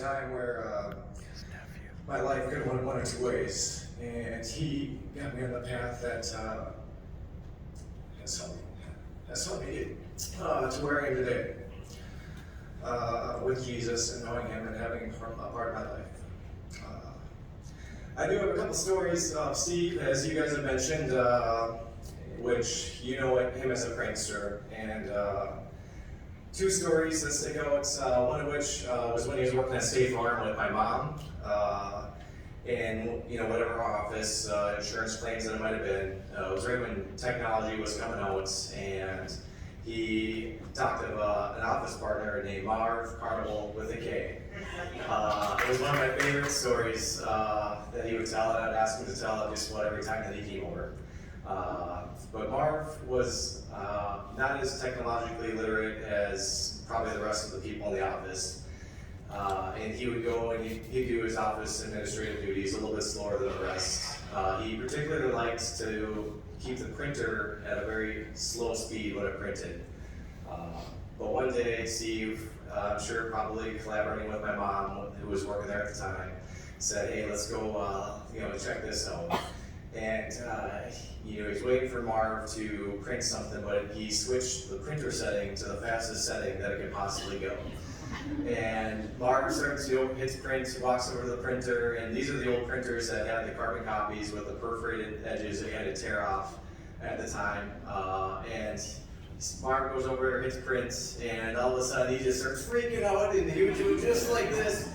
Time where my life could have went one or two ways, and he got me on the path that has helped me get to where I am today, with Jesus and knowing Him and having Him a part of my life. I do have a couple stories of Steve, as you guys have mentioned, which you know him as a prankster, and two stories that stick out, one of which was when he was working at State Farm with my mom, and whatever office, insurance claims that it might have been. It was right when technology was coming out, and he talked of an office partner named Marv Carnival with a K. It was one of my favorite stories that he would tell, and I'd ask him to tell just about every time that he came over. But Marv was not as technologically literate as probably the rest of the people in the office. And he would go and he'd do his office administrative duties a little bit slower than the rest. He particularly liked to keep the printer at a very slow speed when it printed. But one day, Steve, I'm sure probably collaborating with my mom, who was working there at the time, said, "Hey, let's go, check this out." And he's waiting for Marv to print something, but he switched the printer setting to the fastest setting that it could possibly go. And Marv starts to hits print, walks over to the printer, and these are the old printers that had the carbon copies with the perforated edges that you had to tear off at the time. And Marv goes over, hits print, and all of a sudden he just starts freaking out, and he would do it just like this.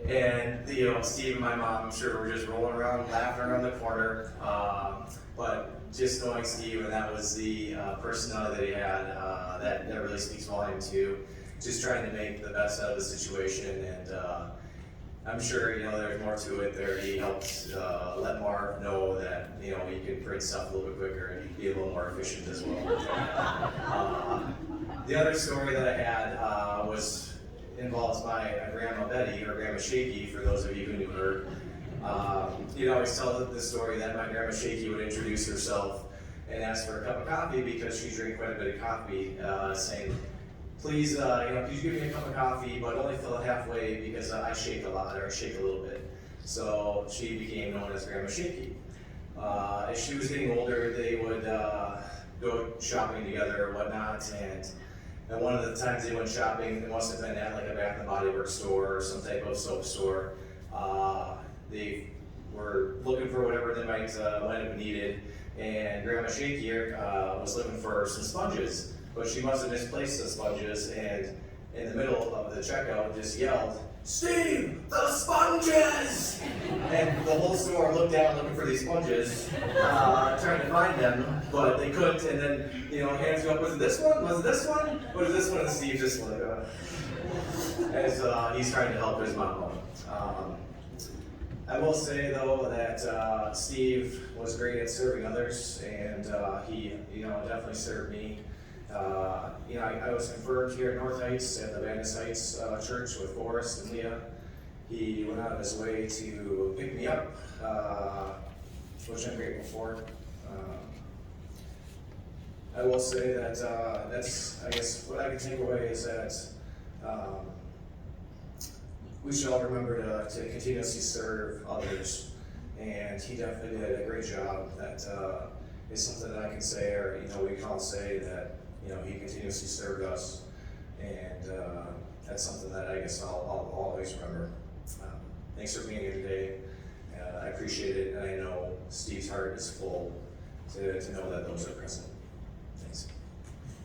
And Steve and my mom, I'm sure, were just rolling around, laughing around the corner. But just knowing Steve, and that was the personality that he had, that really speaks volume to just trying to make the best out of the situation. And I'm sure there's more to it there. He helped let Marv know that he could print stuff a little bit quicker and he'd be a little more efficient as well. The other story that I had involves my grandma Betty, or Grandma Shaky, for those of you who knew her. He'd always tell the story that my Grandma Shaky would introduce herself and ask for a cup of coffee because she drank quite a bit of coffee, saying, "Please, could you give me a cup of coffee, but only fill it halfway because I shake a lot, or I shake a little bit." So she became known as Grandma Shaky. As she was getting older, they would go shopping together or whatnot, and one of the times they went shopping, it must have been at like a Bath and Body Works store or some type of soap store. They were looking for whatever they might have needed, and Grandma Shaky was looking for some sponges, but she must have misplaced the sponges, and in the middle of the checkout just yelled, "Steve, the sponges!" And the whole store looked down looking for these sponges, trying to find them, but they couldn't. And then, hands go up, "Was it this one? Was it this one? Was it this one?" And Steve just like, as he's trying to help his mom out. I will say though that Steve was great at serving others, and he, definitely served me. I was confirmed here at North Heights at the Baptist Heights Church with Forrest and Leah. He went out of his way to pick me up, which I'm grateful for. I will say that that's, I guess, what I can take away is that we should all remember to continuously serve others, and he definitely did a great job. That is something that I can say, or we can all say that he continuously served us, and that's something that I guess I'll always remember. Thanks for being here today. I appreciate it, and I know Steve's heart is full to know that those are present.